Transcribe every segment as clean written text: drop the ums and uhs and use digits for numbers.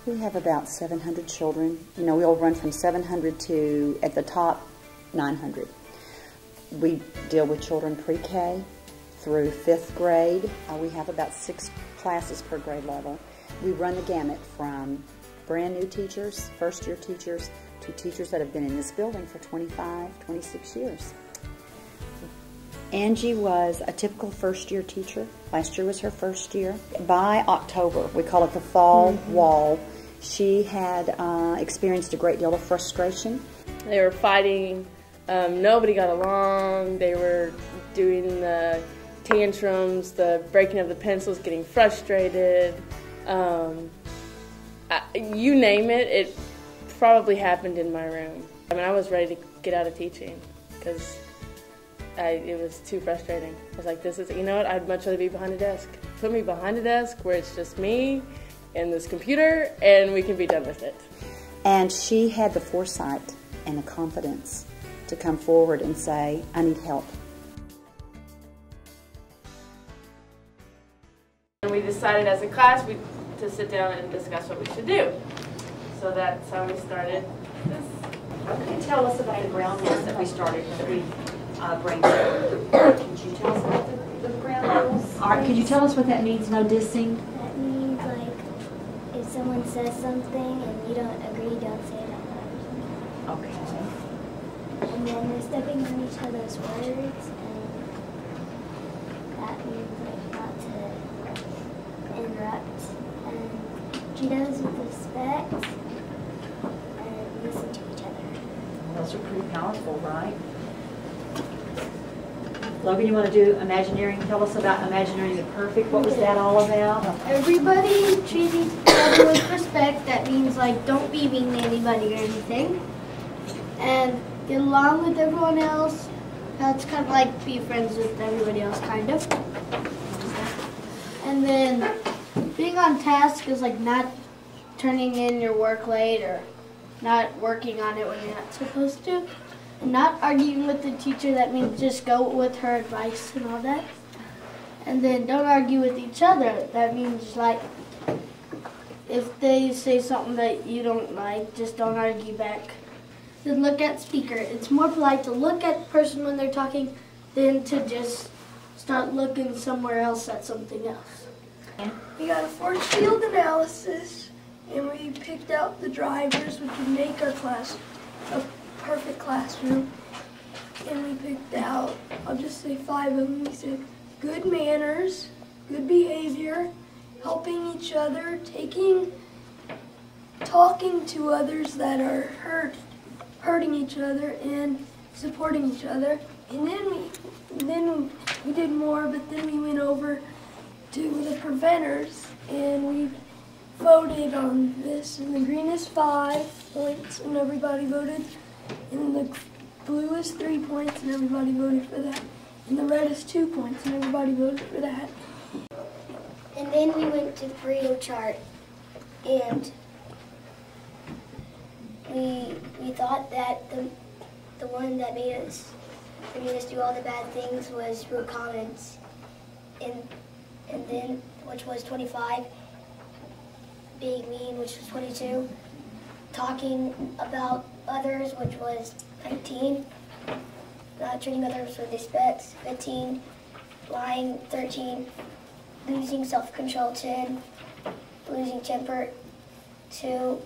We have about 700 children. You know, we'll run from 700 to, at the top, 900. We deal with children pre-K through 5th grade. We have about 6 classes per grade level. We run the gamut from brand new teachers, first-year teachers, to teachers that have been in this building for 25, 26 years. Angie was a typical first-year teacher. Last year was her first year. By October, we call it the fall wall, she had experienced a great deal of frustration. They were fighting, nobody got along, they were doing the tantrums, the breaking of the pencils, getting frustrated. You name it, it probably happened in my room. I mean, I was ready to get out of teaching because it was too frustrating. I was like, this is, you know what, I'd much rather be behind a desk. Put me behind a desk where it's just me and this computer and we can be done with it. And she had the foresight and the confidence to come forward and say, I need help. And we decided as a class to sit down and discuss what we should do. So that's how we started this. Can you tell us about the ground rules that we started when we brainstormed? Could you tell us about the ground rules? All right, could you tell us what that means, no dissing? That means, like, if someone says something and you don't agree, don't say it out loud. Okay. And then we're stepping on each other's words, and that means, like, not to interrupt. And treat others with respect and listen to each other. Those are pretty powerful, right? Logan, you want to do Imagineering? Tell us about Imagineering the Perfect. What was that all about? Everybody treat each other with respect. That means, like, don't be mean to anybody or anything. And get along with everyone else. That's kind of like be friends with everybody else, kind of. And then being on task is like not turning in your work late or not working on it when you're not supposed to. And not arguing with the teacher, that means just go with her advice and all that. And then don't argue with each other. That means, like, if they say something that you don't like, just don't argue back. Then look at speaker. It's more polite to look at the person when they're talking than to just start looking somewhere else at something else. We got a force field analysis, and we picked out the drivers which would make our class a perfect classroom. And we picked out, I'll just say 5 of them. We said good manners, good behavior, helping each other, talking to others that are hurting each other, and supporting each other. And then we did more, but then we went over to the preventers, and we voted on this. And the green is 5 points, and everybody voted. And the blue is 3 points, and everybody voted for that. And the red is 2 points, and everybody voted for that. And then we went to the Pareto chart, and we thought that the one that made us do all the bad things was rude comments, and then which was 25, being mean, which was 22, talking about others, which was 19, not treating others with respect, 15, lying, 13, losing self-control, 10, losing temper, 2,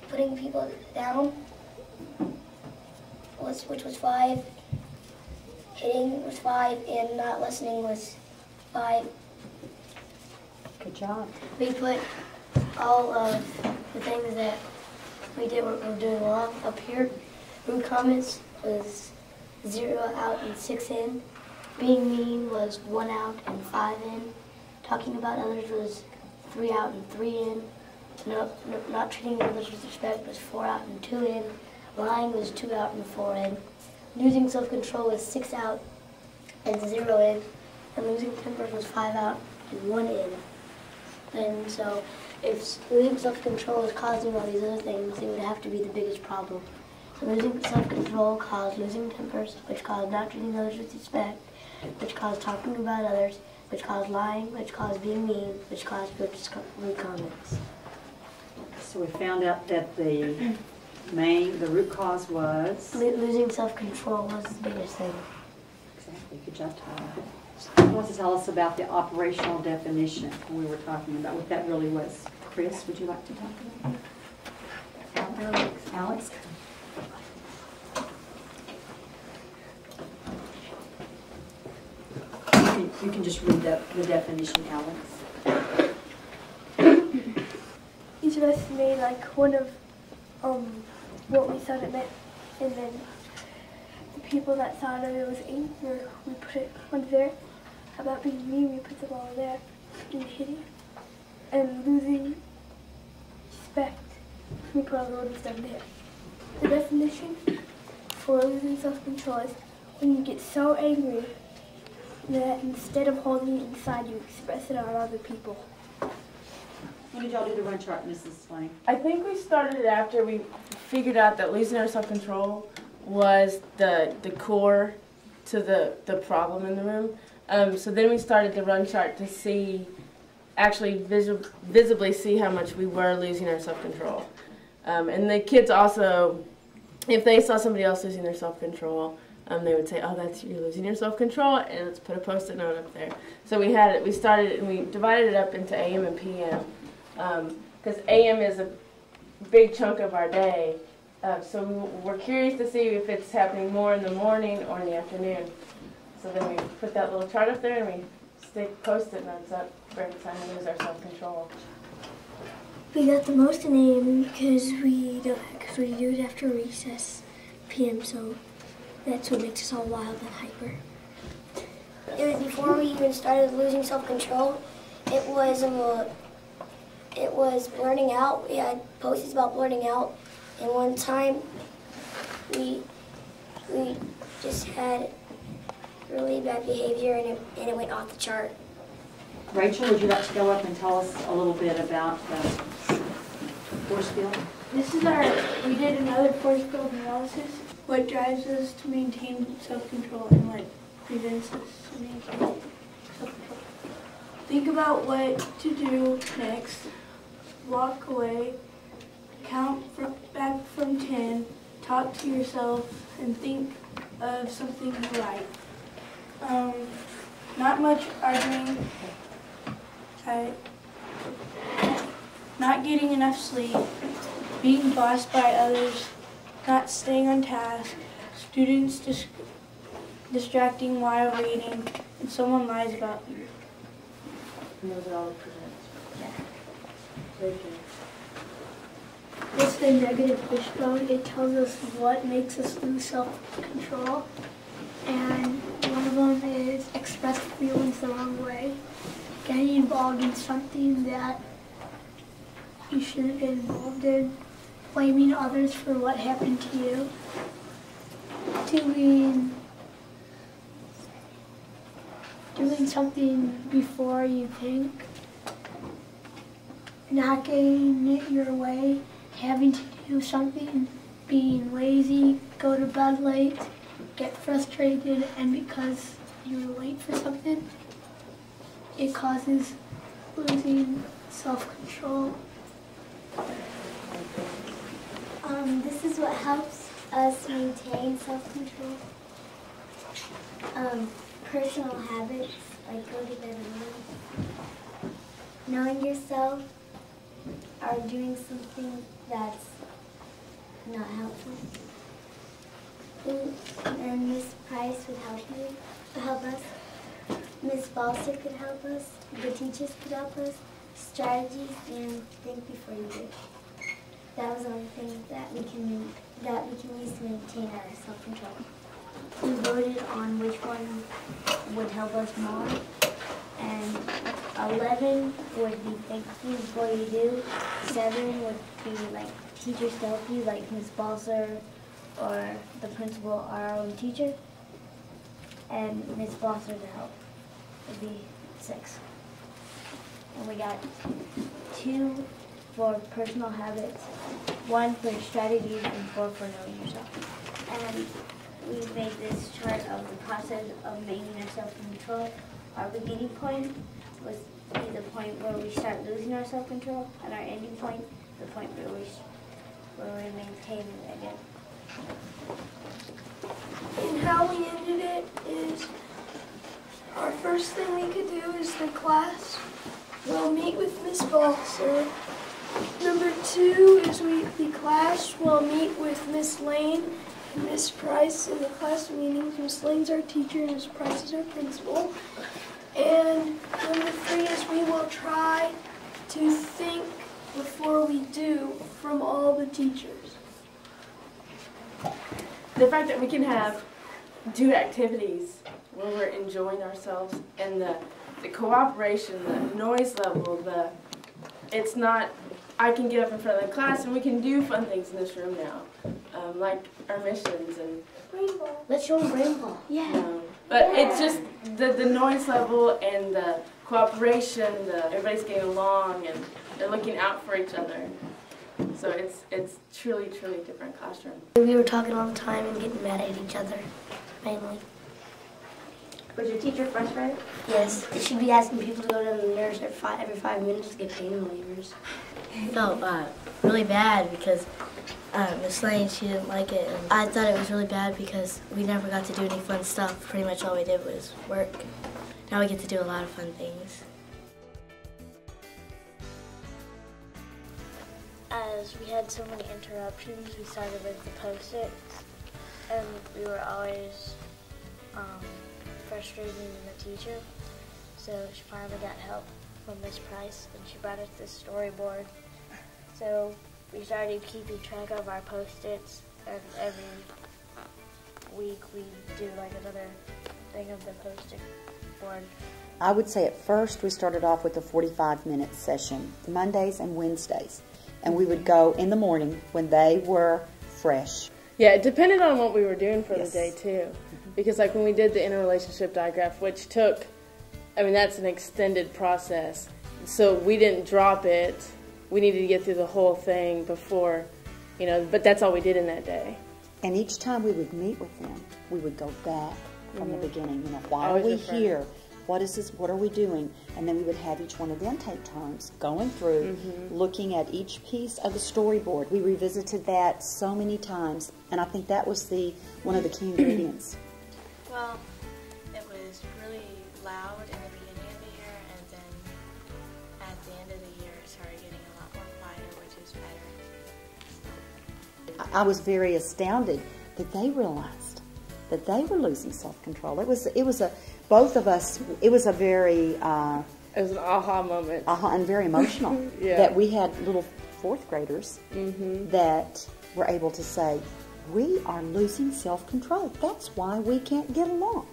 putting people down, which was 5, hitting was 5, and not listening was 5. Good job. We put all of the things that we did were doing wrong up here. Rude comments was 0 out and 6 in. Being mean was 1 out and 5 in. Talking about others was 3 out and 3 in. Not treating others with respect was 4 out and 2 in. Lying was 2 out and 4 in. Losing self-control was 6 out and 0 in. And losing temper was 5 out and 1 in. And so if losing self-control is causing all these other things, it would have to be the biggest problem. So losing self-control caused losing tempers, which caused not treating others with respect, which caused talking about others, which caused lying, which caused being mean, which caused rude comments. So we found out that the root cause was? Losing self-control was the biggest thing. Exactly, good job, Tyler. He wants to tell us about the operational definition we were talking about, what that really was. Chris, would you like to talk about that? Alex? You can just read the definition, Alex. Each of us made like one of what we thought it meant, and then the people that thought of it was anger, we put it on there. How about being mean, we put them all there, and hitting, and losing respect, we put all the little stuff there. The definition for losing self-control is when you get so angry that instead of holding it inside, you express it on other people. When did y'all do the run chart, Mrs. Lane? I think we started it after we figured out that losing our self-control was the core to the problem in the room. So then we started the run chart to see, actually visibly see how much we were losing our self-control. And the kids also, if they saw somebody else losing their self-control, they would say, "Oh, that's you losing your self-control," and let's put a Post-it note up there. So we had it. We started it, and we divided it up into AM and PM, because AM is a big chunk of our day. So we're curious to see if it's happening more in the morning or in the afternoon. So then we put that little chart up there, and we stick Post-it notes up for every time we lose our self-control. We got the most in AM because we do it after recess, PM, so that's what makes us all wild and hyper. It was before we even started losing self-control. It was blurting out. We had posts about blurting out, and one time we just had really bad behavior, and it went off the chart. Rachel, would you like to go up and tell us a little bit about the force field? This is we did another force field analysis. What drives us to maintain self-control and what prevents us to maintain self-control. Think about what to do next. Walk away. Count back from 10. Talk to yourself and think of something you like. Not much arguing. Not getting enough sleep. Being bossed by others. Not staying on task, students distracting while reading, and someone lies about you. And those are all the presents. Yeah. It's the negative fishbone. It tells us what makes us lose self-control. And one of them is express feelings the wrong way. Getting involved in something that you shouldn't get involved in. Blaming others for what happened to you. Doing something before you think. Not getting it your way. Having to do something. Being lazy. Go to bed late. Get frustrated, and because you're late for something, it causes losing self-control. This is what helps us maintain self-control. Personal habits, like go to bed early. Knowing yourself or doing something that's not helpful. And Miss Price would help us. Miss Balser could help us. The teachers could help us. Strategies and think before you do. That was the only thing that we can use to maintain our self-control. We voted on which one would help us more, and 11 would be think before you do. 7 would be like teachers to help you, like Miss Balser or the principal or our own teacher, and Miss Balser to help would be 6. And we got 2 for personal habits, 1 for strategies, and 4 for knowing yourself. And we made this chart of the process of making our self-control. Our beginning point was the point where we start losing our self-control, and our ending point, the point where we maintain it again. And how we ended it is our first thing we could do is the class will meet with Miss Balser. Number 2 is the class will meet with Miss Lane and Miss Price in the class meetings. Miss Lane's our teacher and Miss Price is our principal. And number 3 is we will try to think before we do from all the teachers. The fact that we can do activities where we're enjoying ourselves, and the cooperation, the noise level, it's not, I can get up in front of the class and we can do fun things in this room now, like our missions and Rainbow. Let's show them rainbow. Yeah. but it's just the noise level and the cooperation, everybody's getting along and they're looking out for each other. So it's truly, truly different classroom. We were talking all the time and getting mad at each other, mainly. Was your teacher frustrated? Yes, she'd be asking people to go to the nurse every 5 minutes to get pain relievers. I felt really bad because Miss Lane, she didn't like it. And I thought it was really bad because we never got to do any fun stuff. Pretty much all we did was work. Now we get to do a lot of fun things. As we had so many interruptions, we started with the Post-its, and we were always frustrating the teacher. So she finally got help from Miss Price, and she brought us this storyboard. So we started keeping track of our Post-its, and every week we do like another thing of the Post-it board. I would say at first we started off with a 45-minute session, Mondays and Wednesdays. And we would go in the morning when they were fresh. Yeah, it depended on what we were doing for Yes. the day too. Because like when we did the interrelationship diagram, which took, that's an extended process. So we didn't drop it. We needed to get through the whole thing before, but that's all we did in that day. And each time we would meet with them, we would go back from the beginning. Why Always are we referring. here? What is this? What are we doing? And then we would have each one of them take turns going through, looking at each piece of the storyboard. We revisited that so many times, and I think that was one of the key ingredients. Well, it was really loud in the beginning of the year, and then at the end of the year it started getting a lot more quieter, which is better. I was very astounded that they realized that they were losing self-control. It was both of us, it was a very... It was an aha moment. And very emotional. Yeah. That we had little fourth graders that were able to say, we are losing self-control. That's why we can't get along.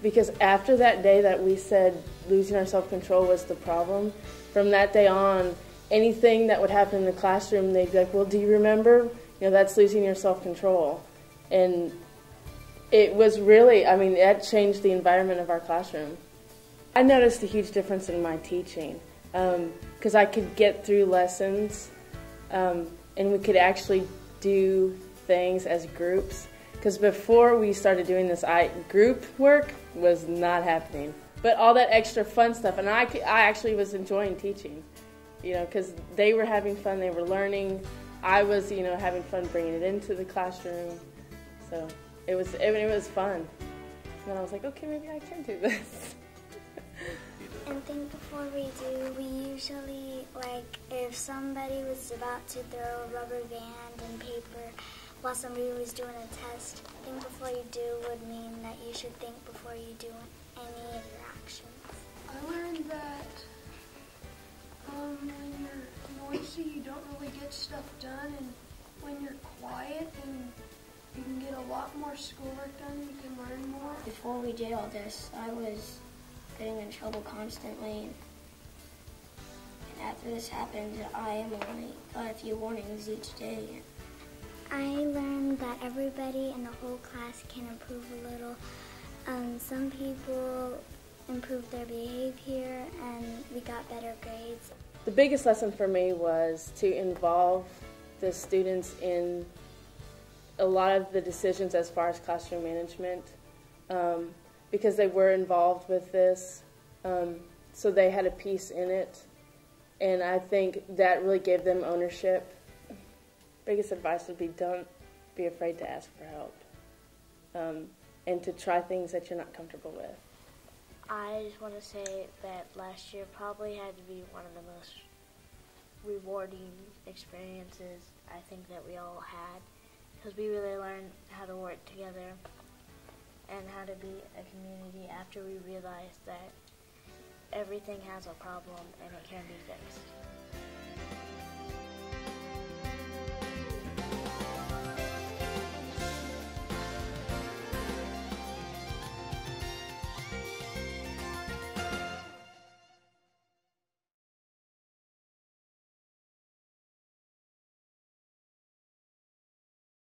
Because after that day that we said losing our self-control was the problem, from that day on, anything that would happen in the classroom, they'd be like, well, do you remember? That's losing your self-control. And it was really, that changed the environment of our classroom. I noticed a huge difference in my teaching because I could get through lessons and we could actually do things as groups. Because before we started doing this, group work was not happening. But all that extra fun stuff, and I actually was enjoying teaching, because they were having fun, they were learning. I was, having fun bringing it into the classroom. So it was fun. And then I was like, okay, maybe I can do this. And think before we do, we usually, if somebody was about to throw a rubber band and paper while somebody was doing a test, think before you do would mean that you should think before you do any of your actions. I learned that when you're noisy, you don't really get stuff done, and when you're quiet, then you can get a lot more schoolwork done, you can learn more. Before we did all this, I was getting in trouble constantly. And after this happened, I only got a few warnings each day. I learned that everybody in the whole class can improve a little. Some people improved their behavior and we got better grades. The biggest lesson for me was to involve the students in a lot of the decisions as far as classroom management because they were involved with this, so they had a piece in it. And I think that really gave them ownership. Biggest advice would be don't be afraid to ask for help. And to try things that you're not comfortable with. I just want to say that last year probably had to be one of the most rewarding experiences I think that we all had, because we really learned how to work together and how to be a community after we realized that everything has a problem and it can be fixed.